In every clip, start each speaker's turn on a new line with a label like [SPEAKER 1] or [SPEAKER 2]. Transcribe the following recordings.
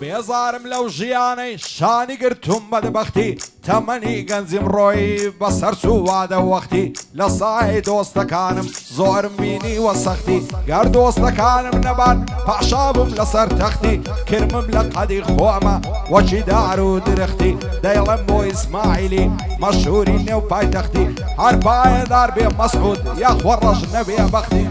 [SPEAKER 1] بێزارم لەو ژیانەی شانی گرتوم بەدبەختی تەمەنی گەنجیم ڕۆی بەسەر چوو وادە وەختی لە سایەی دۆستەکانم زۆرم بینی وە سەختی گەر دۆستەکانم نەبان پاشا بووم لەسەر تەختی کرمم لە قەدی خۆمە وەکی دار و درختی دەیڵێم بۆ ئیسماعیلی مەشهوری نێو پایتەختی هەر پایەدار بێ مەسعود یاخوا ڕەش نەبێ بەختی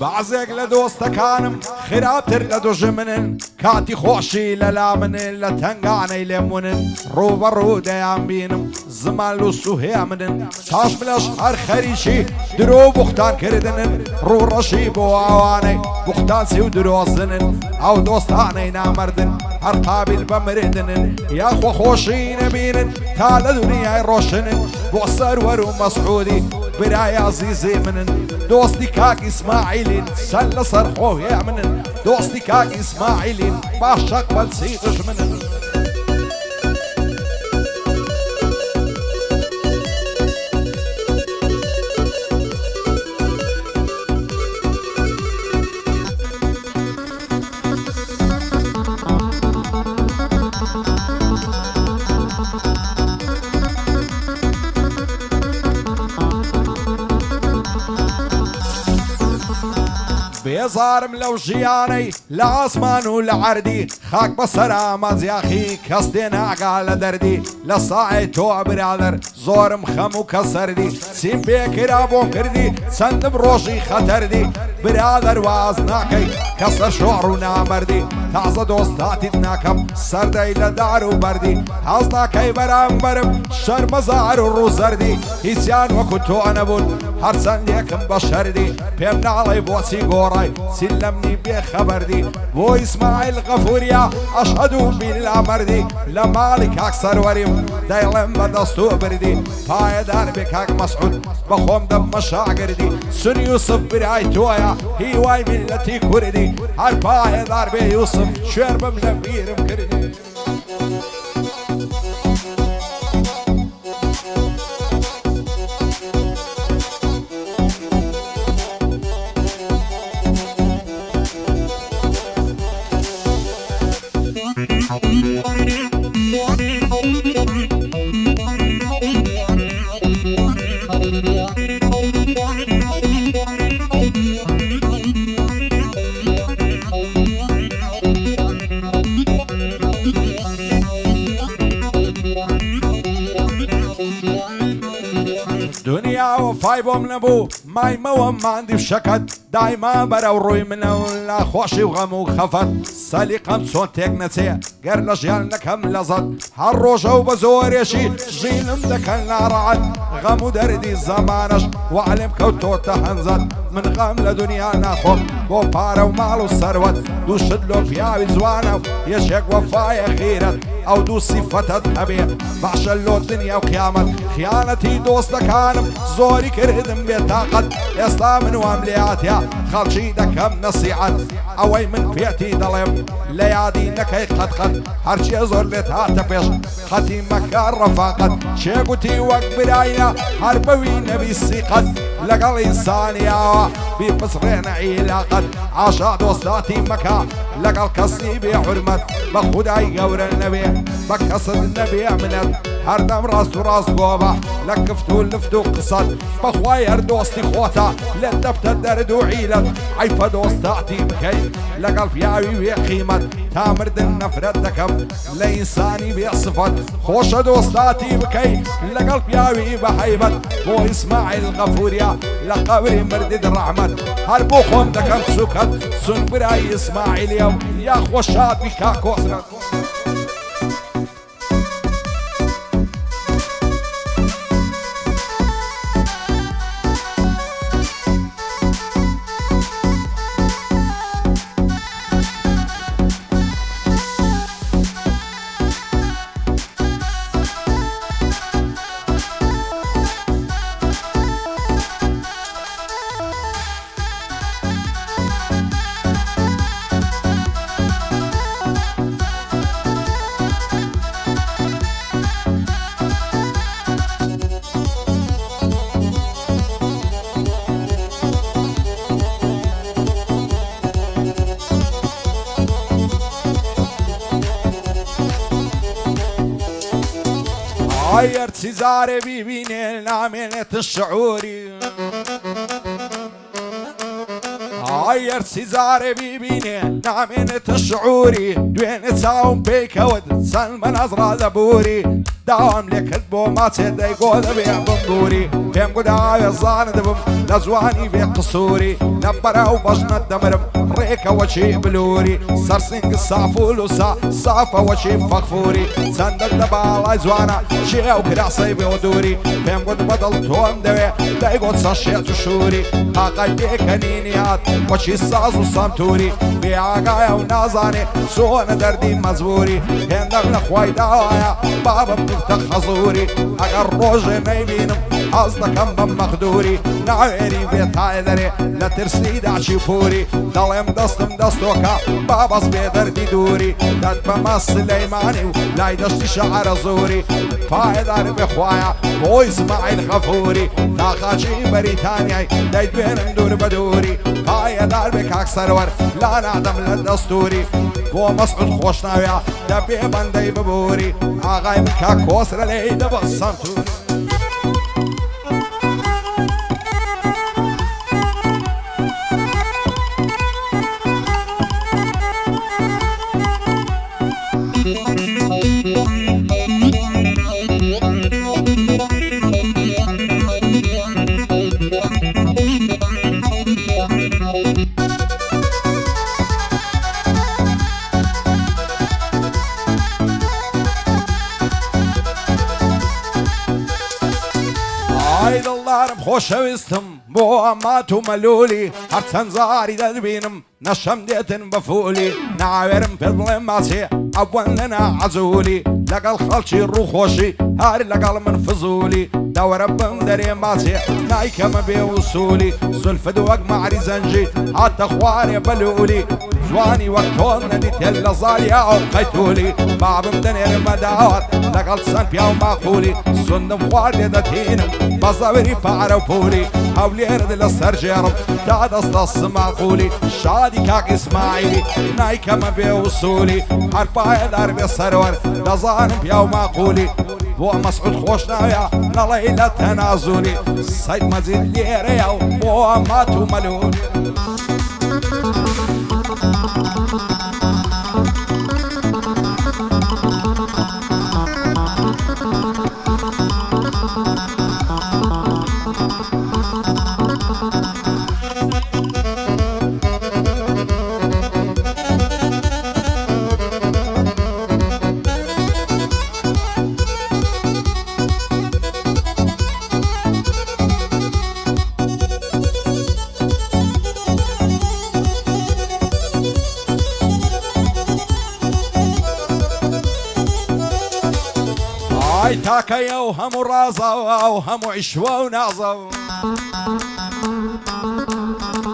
[SPEAKER 1] بەعزێک لە دۆستەکانم خراپتر لە دوژمنن کاتی خۆشی لەلا منن لە تەنگانەی لێمونن ڕوبەڕوو دەیان بینم زمان لوس و هێمنن تاش بلەش هەر خەریکی درۆ بوختان کردنن ڕوڕەشی بۆ ئاوانەی بوختانسی و درۆزنن ئەو دۆستانەی نامەردن هەر قابل بە مردنن یاخوا خۆشی نەبینن تا لە دنیای ڕۆشنن بۆ سەروەر و مەسعودی برای عزیزی منن دۆستی کاک ئیسماعیلین سەر لەسەر خۆ هێمنن دۆستی کاک ئیسماعیلین باشەق بەنسی دژمنن بێزارم لەو ژیانەی لە ئاسمان و لە عەردی خاک بەسەر ئامانجیاخی کەس تێناگا لە دەردی لە ساعی تۆ برادەر زۆرم خەم و کەسەردی چیم پێکرا بۆم کردی چەندم ڕۆژی خەتەردی برادەر واز ناکەی کەسە شۆڕ و نامەردی تازە دۆستاتیت ناکەم سەردەی لە دار و بەردی حەز ناکەی بەرامبەرم شەرمەزار و ڕووزەردی هیچیان وەکو تۆ نەبوون هەرچەندێکم بە شەردی پێم ناڵێ بۆچی گۆڕای چی لەمنی بێخەبەردی بۆ ئیسماعیل غەفووریا ئەشهەدو بیللا مەردی لە ماڵی کاک سەروەریم دەیڵێم بەدەست و بردی پایەدار بێ کاک مەسعود بەخۆم دەممە شاگردی سون یوسف برای تۆیە هیوای میلەتی کوردی هەر پایەدار بێ یوسف شوێر بم لە بیرم کردی دنیا وەفای بۆم نەبوو مایمەوە ماندی شەکەت دایما بەرەو ڕووی منە و لە خۆشی و غەم و خەفەت سەلیقەم چۆن تێک نەچێ گەر لە ژیان نەکەم لەزەت هەر ڕۆژە و بە زۆرێشی ژینم دەکەن ناڕەعەت غەم و دەردی زەمانەش وعلێم کەوتۆتە هەنزەت من غەم لە دنیا ناخۆم بۆ پارە و ماڵ و سەروەت دوو شت لۆ پیاوی جوانە و یەشێک وەفایە خیرەت ئەو دوو سیفەتت هەبێ باشە لۆ دنیا و قیامەت خیانەتی دۆستەکانم زۆری کردم بێتاقەت ئێستا من وام لێهاتیا خەڵکی دەکەم نەسیحەت ئەوەی من پێتی دەڵێم لە یادی نەکەی قەتقەت هەرچیە زۆر بێت هاتە پێش خەتی مەکە ڕەفاقەت چێگوتی وەک برایە هەر بەوی نەبی سیقەت لەگەڵ ئینسانیاوە بیپسڕێنە عیلاقەت عاشا دۆستاتی مەکە لەگەڵ کەسی بێ حورمەت بە خودای گەورە نەبێ بە کەسد نەبێ منەت هەردەم ڕاست و ڕاست گۆبە لە کفت و لفت و قسەت بەخوای هەر دۆستی خۆتە لێ دەبتە دەرد و عیلەت عیفە دۆستاتی بکەیت لەگەڵ پیاوی وێ قیمەت تا مردن نەفرەت دەکەم لە ئینسانی بێ سفەت خۆشە دۆستاتی بکەیت لەگەڵ پیاوی بە حەیبەت بۆ ئیسماعیل غەفووریا لە قەبری مردید ڕەحمەت هەر بۆ خۆم دەکەم سوکەت سون برای ئیسماعیلیە و یاخۆ شادی کاکۆسرەت هاي ارتزاري بيبيني لامنة الشعوري هاي ارتزاري بيبيني لامنة الشعوري دوين تساوم بيك ود سلم نظرة لبوري داوم لك البومات يدي قول بيع بندوري بيم قداوي الظان دبم لزواني بقصوري نبرا وبجنة دمرم ريكا وشي بلوري سرسنق الصافول وسا صافا وشي فخفوري سندق دبالاي زوانا شي وكراسي بودوري بيم قد بدل توم دوي داي قد ساشيت وشوري هاقاي بيكنينيات وشي ساز وصامتوري بيعاقايا ونازاني سونا دردي مزبوري بيم دغل خواي داوايا بابا تخزوري اگر روجه نيبينم قصدكم بمخدوري نعيري بيت هايدري لا ترسلي دعشي فوري ضلم دستم دستوكا باباس بيدردي دوري داد بما سليماني لا يدشتي شعر زوري فايدر بخوايا بو اسماعيل غفوري تاخاشي بريتانيا دايد بينم دور بدوري فايدر بك اكثر ور لا نعدم للدستوري بو مسعود خوشناويا دبي بندي ببوري آغاي بكا كوسر لي دبصمتوري Aydalarım hoşevistim bu amatu maluli Hartsan zari delbinim نشم ديتن بفولي نعاورم في الظلماتي أولنا عزولي لقى خالشي الروخوشي هاري لقى من فزولي دور بندري ماتي نايكا ما بيوصولي سلفد وقمع ريزنجي حتى اخواني بلولي زواني وقتون ندي تلا زالي او قيتولي باب مدنير مداوات لقى لسان بياو معقولي سندم خوالي دتينم بزاوري بارو بولي حولي ارد للسرجيرم تعد اصلاص معقولي شادي كاك اسماعيلي نايكا ما بيوصولي حرباي دربي السرور لزانم بياو معقولي بو مسعود خوشناويا لليلة تنازلي صيد مزيد ليريا بو ماتو ملولي هاي تاكا يوهم رازا وهم عشوة ونازا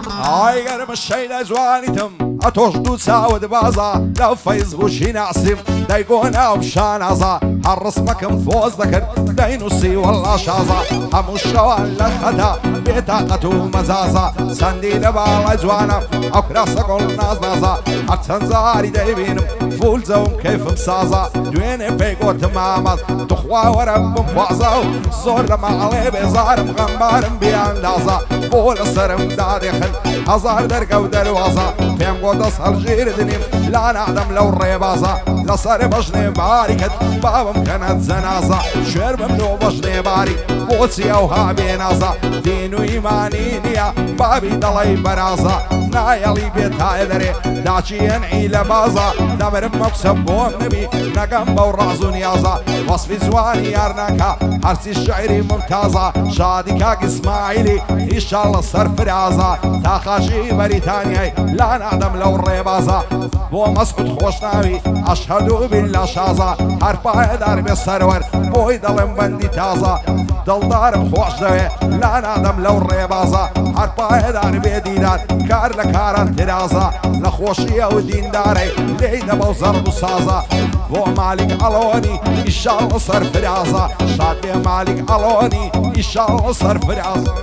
[SPEAKER 1] هاي قرم الشيلة زوانيتم اتوجدو تساود بازا لو فيز بوشي نعسم دايقونا وبشانازا حرص مكم فوز ذكر داينوسي والله شازا همو الشوال لخدا بطاقته مزازا سندي لبالا زوانا اكراسا قول ناز نازا حتى زاري دايبينم فول زوم كيف مسازا دوين بيقو تمامز تخوا ورب مفازا زور لما علي بزار مغمبارم بياندازا فول السرم دادخل هزار درقا ودروازا فيم قد اصهر جير دنيم لا نعدم لو الريبازا لصار بجني باركت بابم كانت زنازا شير ممنوع بجني باري بوتسي اوها بينازا دينو ايماني نيا بابي دلي برازا نايلي بيتا ادري داچي ينعي لبازا دمر مكسب بوم نبي نقم بورازو نيازا وصف زواني يارناكا حرسي الشعري ممتازا شادي كاك اسماعيلي ان شاء الله صرف رازا تاخاشي بريتانيا لا نعدم لو الريبازا بو مسعود خوشناوي اشهد بالله شازا حربا درب السرور بوي دلم بندي تازا دل دارم خوش دوي لا نعدم لو الريبازا حربا درب ديدار كار لكاران ترازا لخوشية ودين داري ليدا بوزرب سازا بو مالك علوني ان شاء الله صرف رازا شاد بي مالك علوني ان شاء الله صرف رازا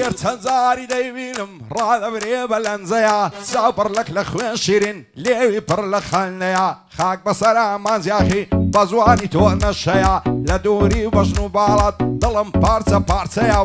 [SPEAKER 1] بەخێر چەند جاری دەیبینم ڕادەبرێ بە لەنجەیە چاو پڕ لەک لە خوێن شیرین لێوی پڕ لە خەلنەیە خاک بەسەرا مانزیاخی بە زوانی تۆ نەشەیە لە دووری بەژن و باڵات دڵم پارچە پارچەیە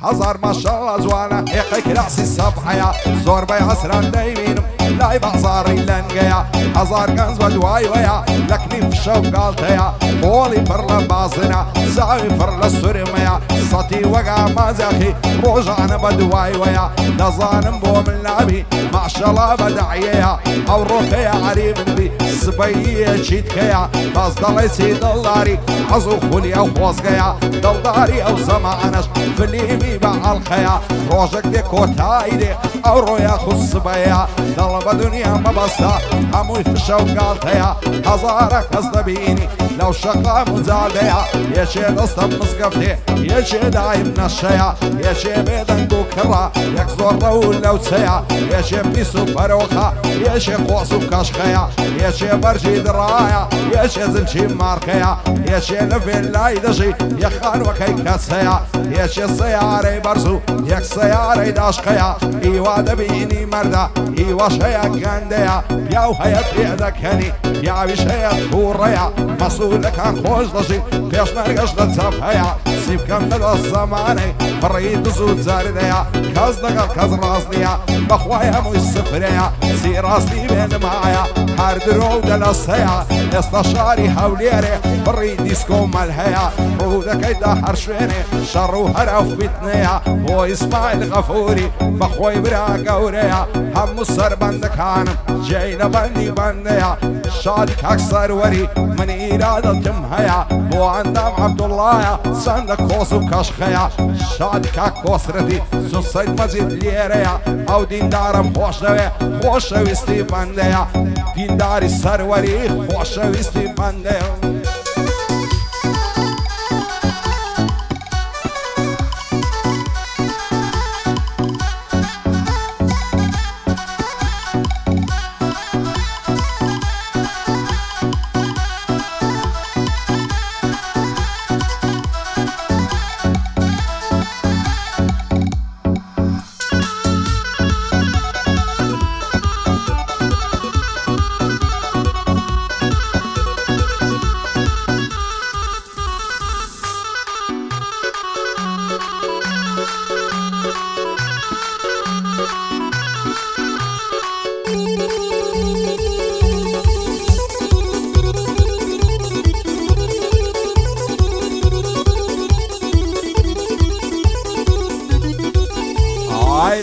[SPEAKER 1] هەزار ماشەڵە جوانە ئێقەی کراسی سەبحەیە زۆربەی عەسران دەیبینم لای بازاڕی لەنگەیە هەزار گەنج بە دوای وەیە لەکنی فشە و گاڵتەیە خۆڵی پڕ لە بازنە زاوی پڕ لە سورمەیە سەتی وەگا مازیاخی ڕۆژانە بە دوای وەیە دەزانم بۆ من نابی ماشەڵا بەدەعیەیە ئەو ڕۆکەیە عەریبنبی سبەییەکی تکەیە باز دەڵێ چی دڵداری حەز و خولی ئەو خۆزگەیە دڵداری ئەو زەمانەش فلیمی بە ئەڵخەیە ڕۆژێک دێ کۆتایی دێ ئەو ڕۆیە خود سبەیە دەڵە بە دنیا مەبەستە هەمووی فشە و گاڵتەیە هەزارە کەس دەبینی لەو شەقام و جادەیە یەکێ دەستە مزگەفتێ یەکێ دایم نەشەیە یەکێ بێدەنگ و کڕە یەک زۆڕە و لەوچەیە یەکێ پیس و پەرۆخە یەکێ قۆس و کەشخەیە یەکێ بەرجی دڕایە یەکێ زلچی مارکەیە یەکێ لە ڤێلای دەژی یەخانوەکەی کەسەیە یەکێ سەیارەی بەرز و یەک سەیارەی داشقەیە هیوا دەبینی مەردە هیواش هەیە گەندەیە پیاو هەیە پێدەکەنی پیاویش هەیە تووڕەیە مەسوولەکان خۆش دەژین پێشمەرگەش لە چەپ هەیە سیبکەم لەدەست زەمانەی بڕی دز و جاردەیە کەس دەگەڵ کەس ڕاست نییە بەخوای هەمووی سفرەیە چی ڕاستی بێنمایە هەر درۆ و دەلەستەیە ئێستا شاری هەولێرێ بڕی دیسکۆ و مەل هەیە ڕوو دەکەیتە هەر شوێنێ شەڕ و هەرا و فیتنەیە بۆ ئیسماعیل غەفووری بەخۆی برا گەورەیە هەموو سەربەندەکانم جێی لە بەندی بەندەیە شادی کاک سەروەری من ئیرادەتم هەیە بۆ ئەندام عەبدوڵڵایە چەندە کۆس و کەشخەیە شادی کاک کۆسرەتی سوسەید مەجید لێرەیە ئەو دیندارم خۆش دەوێ خۆشەویستی بەندەیە دینداری سەروەری خۆشەویستی بەندەیە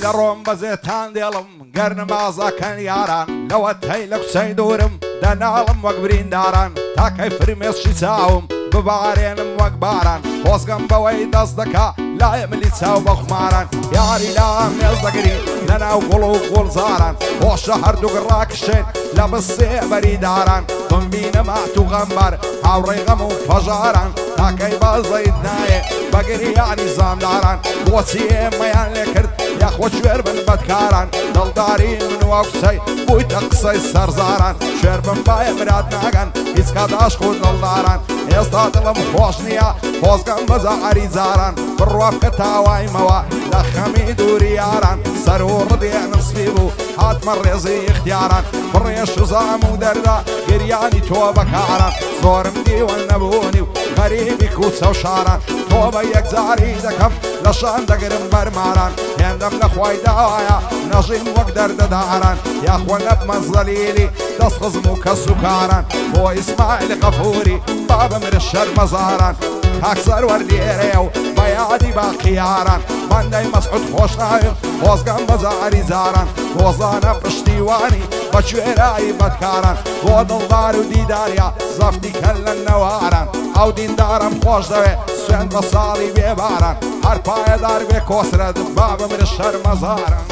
[SPEAKER 1] لە ڕۆم بەزێتان دێڵم گەرنمازەکەن یاران لەوە تەی لە کوچەی دوورم دەناڵم وەک برینداران تاکەی فرمێشی چاوم ببارێنم وەک باران خۆزگەم بەوەی دەست دەکا لایە ملی چاو بە خوماران یاری لا مێز دەگری لەناو گوڵ و گوڵزاران خۆشە هەردوو ڕاکشێن لە بسێ بەریداران بمبینە مات و غەمبەر هاوڕێی غەم و پەژاران تاکەی بازەیت نایێ بەگریانی زامداران بۆچی ئێمەیان لێ کرد یاخۆ کوێر بن بەدکاران دڵداری من وە قسەی بوویتە قسەی سەرزاران کوێر بم باە مراد ناگەن هیچ کات عاشق و دڵداران ئێستا دڵم خۆش نییە خۆزگەم بەزە عەریزاران بڕوا بکە تاوایمەوە لە خەمی دووری یاران سەر و ڕدێنم سپی بوو هاتمە ڕێزی اختیاران بڕێش و زام و دەردا گریانی تۆ بەکاران زۆرم دیوە نەبوونی و غەریبی کوچە و شاران تۆ بە یەکجاری دەکەم لە شان دەگرم بەرماران هێندەم لە خوای داوایە نەژیم وەک دەردەداران یاخۆ نەبمە زەلیلی دەست خزم و کەس و کاران بۆ ئیسماعیل غەفووری بابە مرە شەرمەزاران کاک سەروەر لێرەیە و بە یادی باقییاران بەندەی مەسعود خۆش ناویم خۆزگەم بەزە عەریزاران خۆزانە پشتیوانی بە کوێرایی بەدکاران بۆ دڵدار و دیداریە زەفتی کەل لە نەواران ئەو دیندارم خۆش دەوێ سوێن بە ساڵی بێباران هەر پایەدار بێ کۆسرەت بابە مرە شەرمەزاران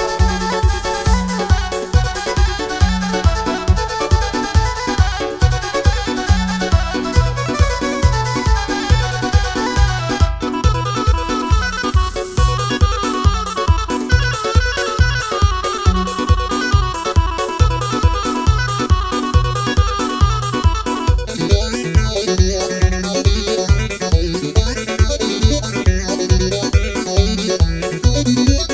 [SPEAKER 2] Thank you.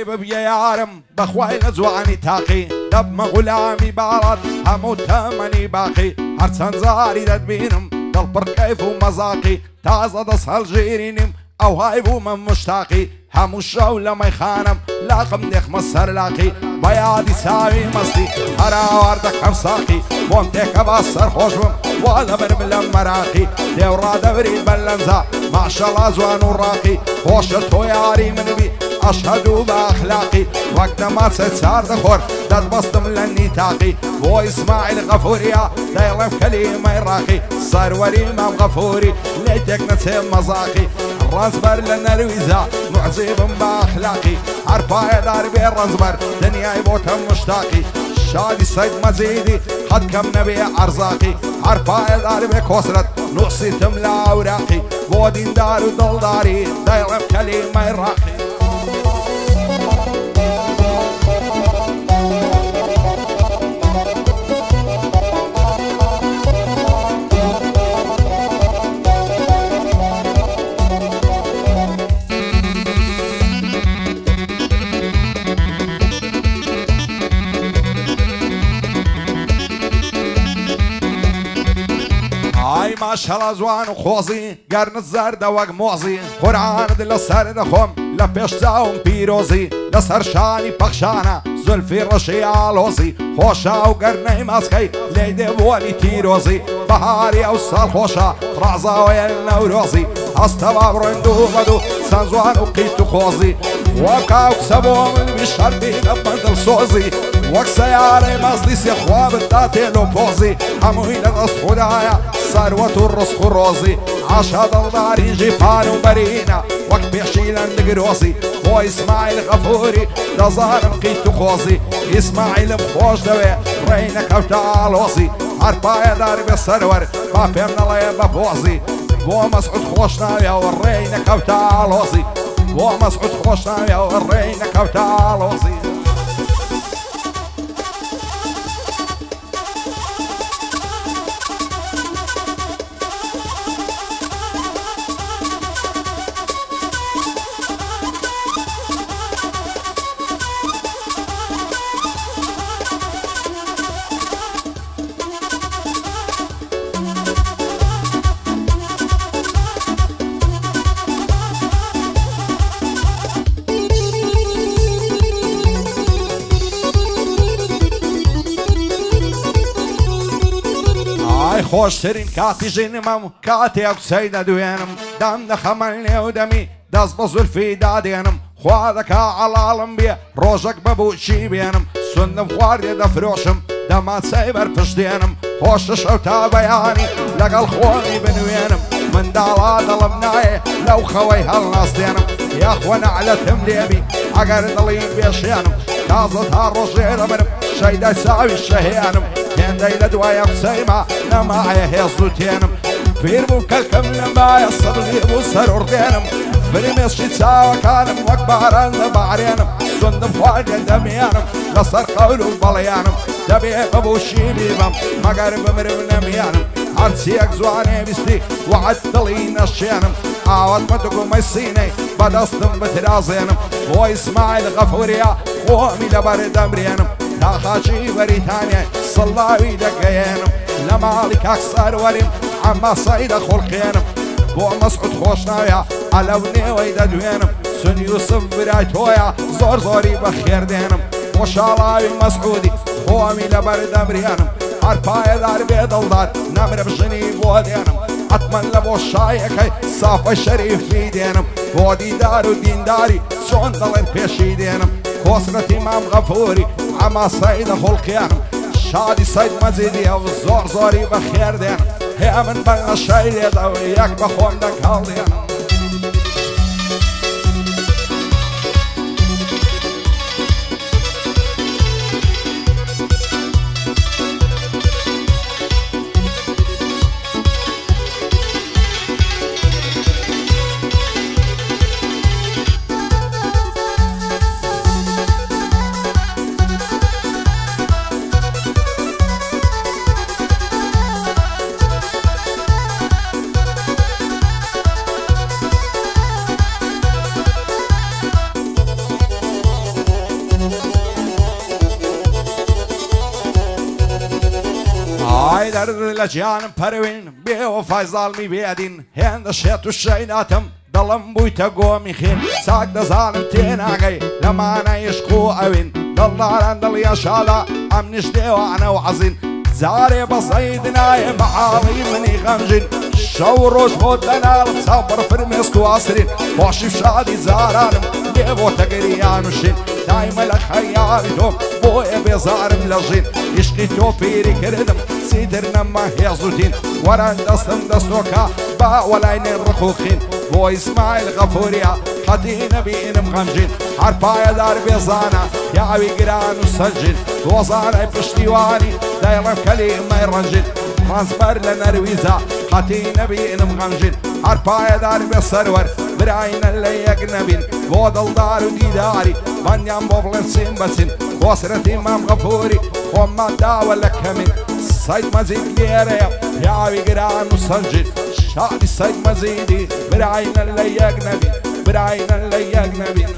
[SPEAKER 1] ببيا يارم بخواي لزواني تاقي دب مغلامي بارد همو تمني باقي هرسان زاري داد بينم دل پر كيف ومزاقي تازه دس هالجيرينم او هاي بو من مشتاقي همو الشولة ما يخانم لاقم ديخ مصر لاقي بيادي ساوي مصدي هرا واردك همساقي بومتك بصر خوشبم وانا برملم مراقي دورا دوري بلنزا ما شاء الله زوان وراقي خوشتو ياري من بي أشهدوا بأخلاقي وقت ما تسار دخور داد بسطم لني تاقي بو إسماعيل غفوريا دايلم كلمة راقي صار وري مام غفوري ليتك نتسم مزاقي الرنزبر لنا رويزا معزيب بأخلاقي عرفا دار بي الرنزبر دنيا يبوتهم مشتاقي شادي سيد مزيدي قد كم نبي أرزاقي عرفا دار بي كوسرت نقصي تملا أوراقي بو دين دار ودل داري دايلم كلمة راقي ما شاء الله زوان وخوزي قرن الزرد وق موزي قرعان دل سر دخم لبيش زاوم بيروزي لسر شاني بخشانا زلفي رشي عالوزي خوشا وقرني ماسكي ليدي بولي تيروزي بهاري اوصل خوشا رعزا ويلنا وروزي استباب رندو بدو سنزوان وقيتو خوزي وكاو كسبو من بشربي لبندل صوزي وك سياري مصدي سيخواب الداتي لو بوزي حموين الرسخ دايا ثروة الرسخ الروزي عشاد الداري جيفان ومارينا وك بيحشيلا نقروزي هو اسماعيل غفوري دزار مقيتو خوزي اسماعيل مخوش دوي رينا كوتا الوزي عرفا يدار بالسرور ما فهمنا الله يبا بوزي بو مسعود خوشنا يا ورينا كوتا الوزي بو مسعود خوشنا يا ورينا كوتا الوزي خوش ترین کاتی جنمم کاتی اک سیدا دوینم دم دخملنی و دمی دست بزلفی دادینم خوادك علالم بيه روجك ببوشي بينم سنم خواردي دفروشم دمات سايبر پشتينم خوش شوتا بياني لقل خواني بنوينم من دالا دلمناي لو خوي هالناس دينم يا اخوانا على تمليبي عقر دلين بيشينم كازتها روجير منم شيدا ساوي الشهيانم كان دايلا دوايا بسيما نماعي هيزوتينم فيرمو كالكم لما يصر لي وسرور دينم بريميس شتاوى كانم وكبارن بعرينم سندم فاجة دميانم لصر قولو بليانم دبي ببوشي بيبم مقرب مرم نميانم عرسيك زواني بستي وعدلين الشينم عاود مدقو ميسيني بدستم بترازينم هو اسماعيل غفوريا خومي لبرد امرينم تاخاشي بريتانيا صلاوي دقينم لمالك اكسر ورم عما صيد خلقينم بو مسعود خوشناويا علوني ويدا دوينم سن يوسف برايتويا زور زوري بخير دينم وشالاوي مسعودي خومي لبرد امرينم عرفاي دار بيدل دار نمر بجني بودينم اتمنى لبو شايكي صافي الشريف في دينم بودي دار ودين داري سون دلين بيشي دينم كوسرة امام غفوري عما صيد خلقينم شادي سيد مزيدي او زور زوري بخير دينم هي من بلنا شايلي دوياك بخوم دك هال دينم ئای دەرد لە گیانم پەروین بێوەفای زاڵمی بێدین هێندە شێت و شەیناتم دڵم بوویتە گۆمی خێن چاک دەزانم تێناگەی لەمانە عشق و ئەوین دڵداران دڵیا شادا ئەم نیش دێوانە و عەزین جارێ بەسەید نایە بەعاڵی منی غەمژین شەو ڕۆژ بۆ دەناڵم چاو پڕ مێسک و ئاسرین باشی شادی زارانم لێ بۆ تەگەریان و شین دایمە لە خەیاڵی تۆ بۆیە بێزارم لە ژین عشقی تۆ پیری کردم سیتر نەمە هێز و تین وەران دەستم دەستۆکە با وەلاینێن ڕق و خین بۆ ئیسماعیل غەفووریا قەتی نەبینم غەمژین هەر پایەدار بێزانە پیاوی گران و سەرجین دۆزانەی پشتیوانی دەیڵم کەلیمەی ڕەنجین ڕەنجبەر لە نەرویزە قەتی نەبینم غەمژین هەر پایەدار بێ سەروەر براینە لە یەک نەبین بۆ دڵدار و دیداری بەندیان بۆ بڵێن چین بەچین خۆسرەتی مام غەفووری خۆممان داوە لە کەمین سەید مەجید لێرەیە پیاوی گران و سەرجین شادی سەید مەجیدی براینە لە یەک نەبین براینە لە یەک نەبین